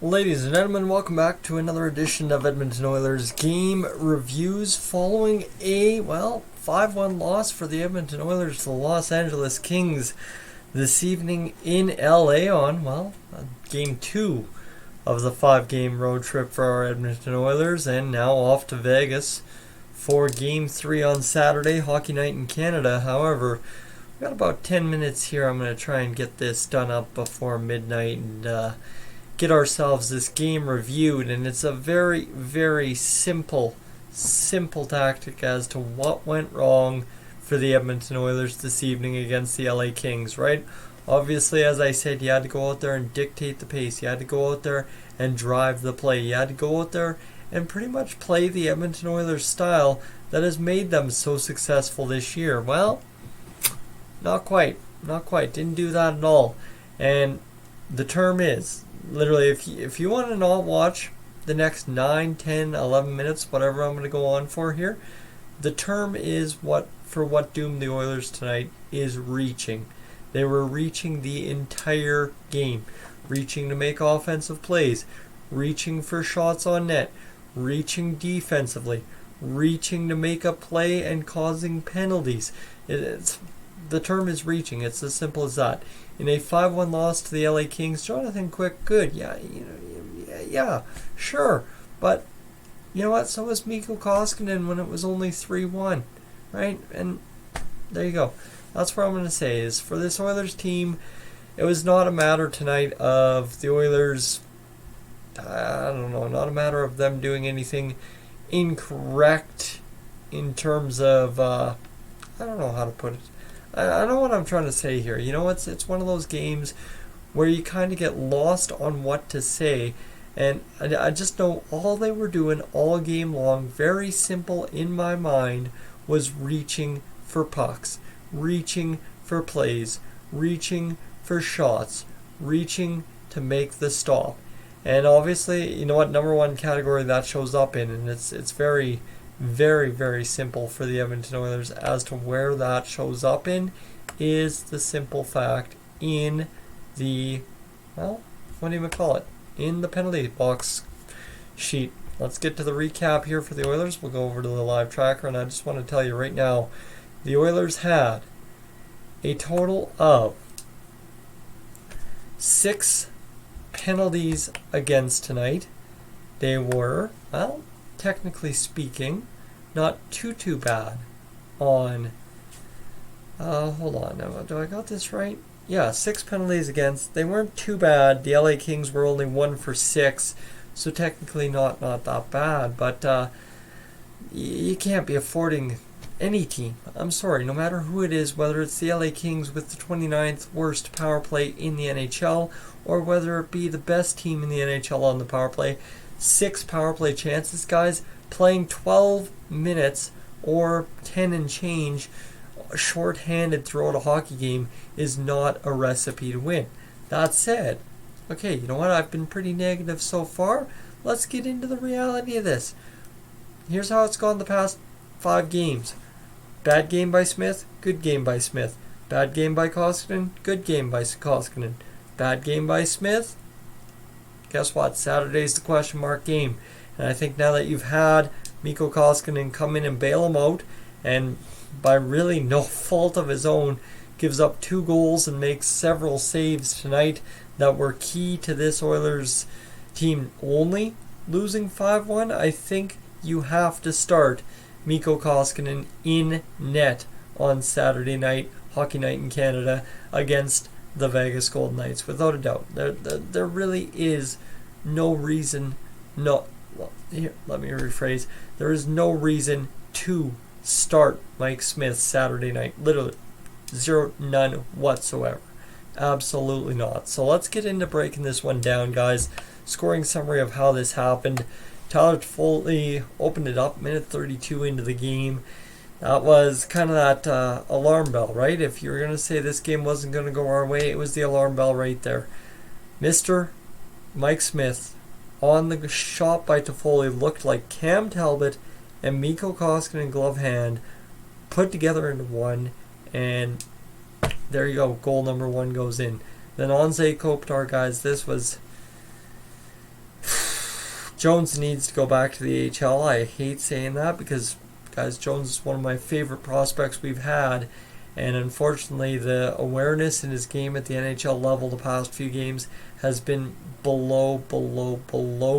Ladies and gentlemen, welcome back to another edition of Edmonton Oilers game reviews following a, 5-1 loss for the Edmonton Oilers to the Los Angeles Kings this evening in LA on, game 2 of the 5-game road trip for our Edmonton Oilers, and now off to Vegas for game 3 on Saturday, Hockey Night in Canada. However, we've got about 10 minutes here. I'm going to try and get this done up before midnight and get ourselves this game reviewed, and it's a very, very simple tactic as to what went wrong for the Edmonton Oilers this evening against the LA Kings, right? Obviously, as I said, you had to go out there and dictate the pace. You had to go out there and drive the play. You had to go out there and pretty much play the Edmonton Oilers style that has made them so successful this year. Well, not quite. Didn't do that at all. And the term is, literally, if you want to not watch the next 9, 10, 11 minutes, whatever I'm going to go on for here, the term is what doomed the Oilers tonight is reaching. They were reaching the entire game, reaching to make offensive plays, reaching for shots on net, reaching defensively, reaching to make a play and causing penalties. The term is reaching. It's as simple as that. In a 5-1 loss to the LA Kings, Jonathan Quick, good. Yeah, sure. But you know what? So was Mikko Koskinen when it was only 3-1, right? And there you go. That's what I'm going to say is for this Oilers team, it was not a matter tonight of the Oilers, not a matter of them doing anything incorrect in terms of, I don't know how to put it. I know what I'm trying to say here. You know, it's one of those games where you kind of get lost on what to say, and I just know all they were doing all game long, very simple in my mind, was reaching for pucks, reaching for plays, reaching for shots, reaching to make the stop. And obviously, you know what number one category that shows up in, and it's very, very, very simple for the Edmonton Oilers as to where that shows up in is the simple fact in the, in the penalty box sheet. Let's get to the recap here for the Oilers. We'll go over to the live tracker, and I just want to tell you right now, the Oilers had a total of 6 penalties against tonight. They were, technically speaking, not too bad on, hold on, do I got this right? Yeah, 6 penalties against. They weren't too bad. The LA Kings were only 1 for 6, so technically not that bad, but you can't be affording any team, I'm sorry, no matter who it is, whether it's the LA Kings with the 29th worst power play in the NHL, or whether it be the best team in the NHL on the power play, 6 power play chances, guys, playing 12 minutes or 10 and change short-handed throughout a hockey game is not a recipe to win. That said, okay, you know what? I've been pretty negative so far. Let's get into the reality of this. Here's how it's gone the past 5 games. Bad game by Smith, good game by Smith. Bad game by Koskinen, good game by Koskinen. Bad game by Smith, guess what? Saturday's the question mark game. And I think now that you've had Mikko Koskinen come in and bail him out, and by really no fault of his own, gives up 2 goals and makes several saves tonight that were key to this Oilers team only losing 5-1, I think you have to start Mikko Koskinen in net on Saturday night, Hockey Night in Canada, against the Vegas Golden Knights, without a doubt. There really is no reason, here, let me rephrase. There is no reason to start Mike Smith Saturday night. Literally, none whatsoever. Absolutely not. So let's get into breaking this one down, guys. Scoring summary of how this happened. Tyler Toffoli opened it up, minute 32 into the game. That was kind of that alarm bell, right? If you were going to say this game wasn't going to go our way, it was the alarm bell right there. Mr. Mike Smith on the shot by Toffoli looked like Cam Talbot and Mikko Koskinen glove hand put together into one, and there you go. Goal number 1 goes in. Then Anze Kopitar, guys, this was Jones needs to go back to the AHL. I hate saying that because, guys, Jones is one of my favorite prospects we've had. And unfortunately, the awareness in his game at the NHL level the past few games has been below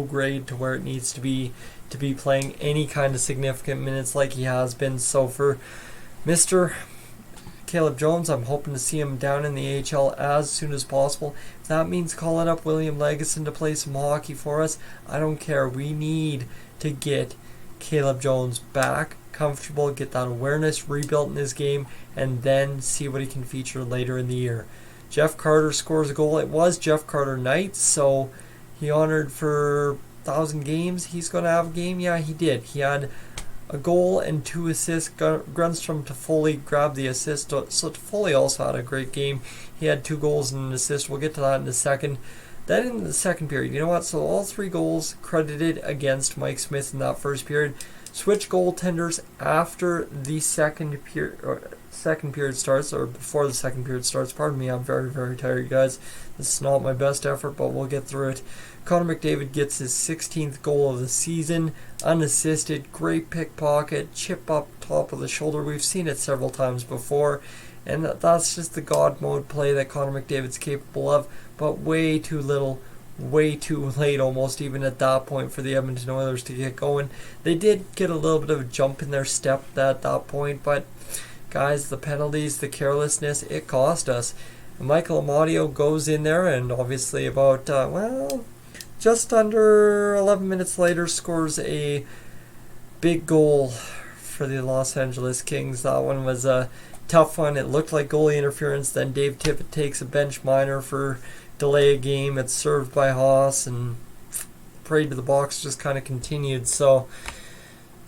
grade to where it needs to be playing any kind of significant minutes like he has been. So for Mr. Caleb Jones, I'm hoping to see him down in the AHL as soon as possible. If that means calling up William Legason to play some hockey for us, I don't care. We need to get Caleb Jones back comfortable, get that awareness rebuilt in his game, and then see what he can feature later in the year. Jeff Carter scores a goal. It was Jeff Carter night, so he honored for 1,000 games. He's going to have a game. Yeah, he did. He had a goal and 2 assists. Grundstrom Toffoli grabbed the assist, so Toffoli also had a great game. He had 2 goals and an assist. We'll get to that in a second. Then in the second period, you know what? So all 3 goals credited against Mike Smith in that first period. Switch goaltenders after the second period starts, or before the second period starts. Pardon me, I'm very tired, guys. This is not my best effort, but we'll get through it. Connor McDavid gets his 16th goal of the season, unassisted, great pickpocket, chip up top of the shoulder. We've seen it several times before, and that's just the God mode play that Connor McDavid's capable of, but way too little, way too late almost even at that point for the Edmonton Oilers to get going. They did get a little bit of a jump in their step at that point, but guys, the penalties, the carelessness, it cost us. Michael Amadio goes in there and obviously about, just under 11 minutes later scores a big goal for the Los Angeles Kings. That one was a tough one. It looked like goalie interference. Then Dave Tippett takes a bench minor for delay a game. It's served by Haas, and parade to the box just kind of continued. So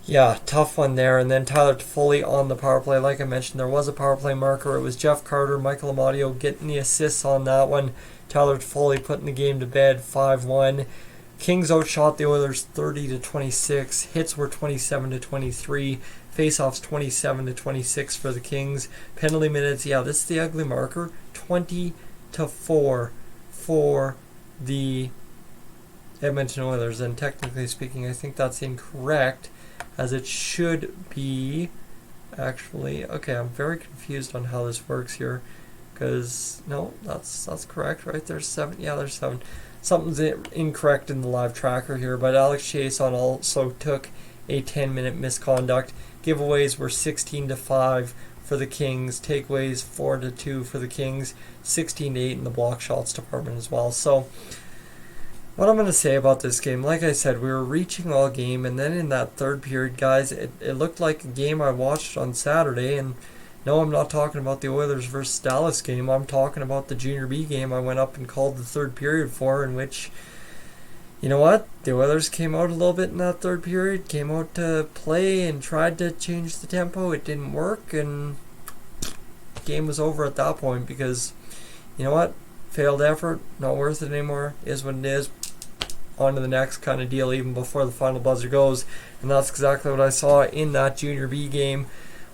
yeah, tough one there. And then Tyler Toffoli on the power play. Like I mentioned, there was a power play marker. It was Jeff Carter, Michael Amadio getting the assists on that one. Tyler Toffoli putting the game to bed, 5-1. Kings outshot the Oilers 30-26. Hits were 27-23. Faceoffs 27-26 for the Kings. Penalty minutes, yeah, this is the ugly marker, 20-4 for the Edmonton Oilers. And technically speaking, I think that's incorrect, as it should be actually. Okay, I'm very confused on how this works here, because no, that's correct, right? There's 7. Yeah, there's 7. Something's incorrect in the live tracker here, but Alex Chiasson also took a 10-minute misconduct. Giveaways were 16-5 for the Kings. Takeaways 4-2 for the Kings. 16-8 in the block shots department as well. So what I'm going to say about this game, like I said, we were reaching all game, and then in that third period, guys, it looked like a game I watched on Saturday. And no, I'm not talking about the Oilers versus Dallas game. I'm talking about the Junior B game I went up and called the third period for, in which, you know what, the Oilers came out a little bit in that third period, came out to play and tried to change the tempo. It didn't work, and the game was over at that point because, you know what, failed effort, not worth it anymore, is what it is. On to the next kind of deal even before the final buzzer goes. And that's exactly what I saw in that Junior B game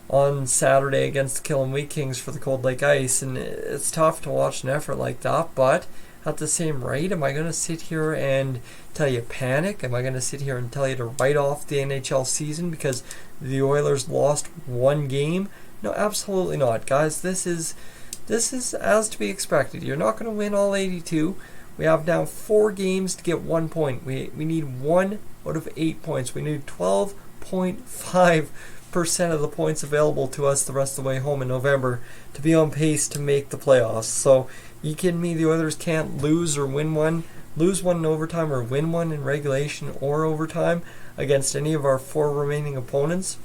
on Saturday against the Killen Wheat Kings for the Cold Lake Ice. And it's tough to watch an effort like that, but at the same rate, am I going to sit here and tell you panic? Am I going to sit here and tell you to write off the NHL season because the Oilers lost one game? No, absolutely not, guys. This is as to be expected. You're not going to win all 82. We have now 4 games to get 1 point. We need 1 out of 8 points. We need 12.5% of the points available to us the rest of the way home in November to be on pace to make the playoffs. So, you kidding me? The Oilers can't lose or win one in overtime or win one in regulation or overtime against any of our 4 remaining opponents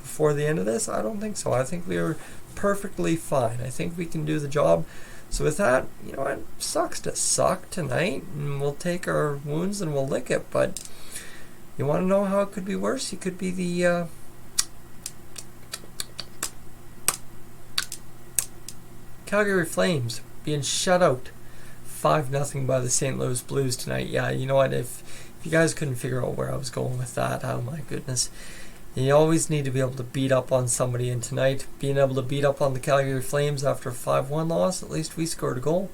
before the end of this? I don't think so. I think we are perfectly fine. I think we can do the job. So with that, you know what, sucks to suck tonight, and we'll take our wounds and we'll lick it. But you want to know how it could be worse? You could be the Calgary Flames being shut out 5-0 by the St. Louis Blues tonight. Yeah, you know what, if you guys couldn't figure out where I was going with that, oh my goodness. You always need to be able to beat up on somebody, and tonight, being able to beat up on the Calgary Flames after a 5-1 loss, at least we scored a goal.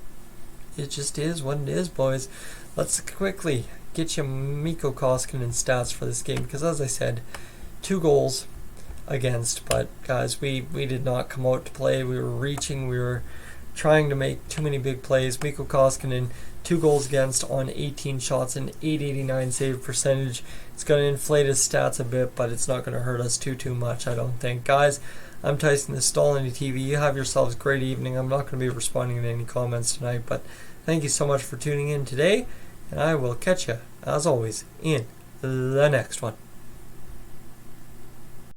It just is what it is, boys. Let's quickly get you Mikko Koskinen stats for this game, because as I said, 2 goals against, but guys, we did not come out to play. We were reaching, we were trying to make too many big plays. Mikko Koskinen, 2 goals against on 18 shots and 889 save percentage. It's going to inflate his stats a bit, but it's not going to hurt us too much, I don't think. Guys, I'm Tyson, this is Dolynny TV. You have yourselves a great evening. I'm not going to be responding to any comments tonight, but thank you so much for tuning in today, and I will catch you, as always, in the next one.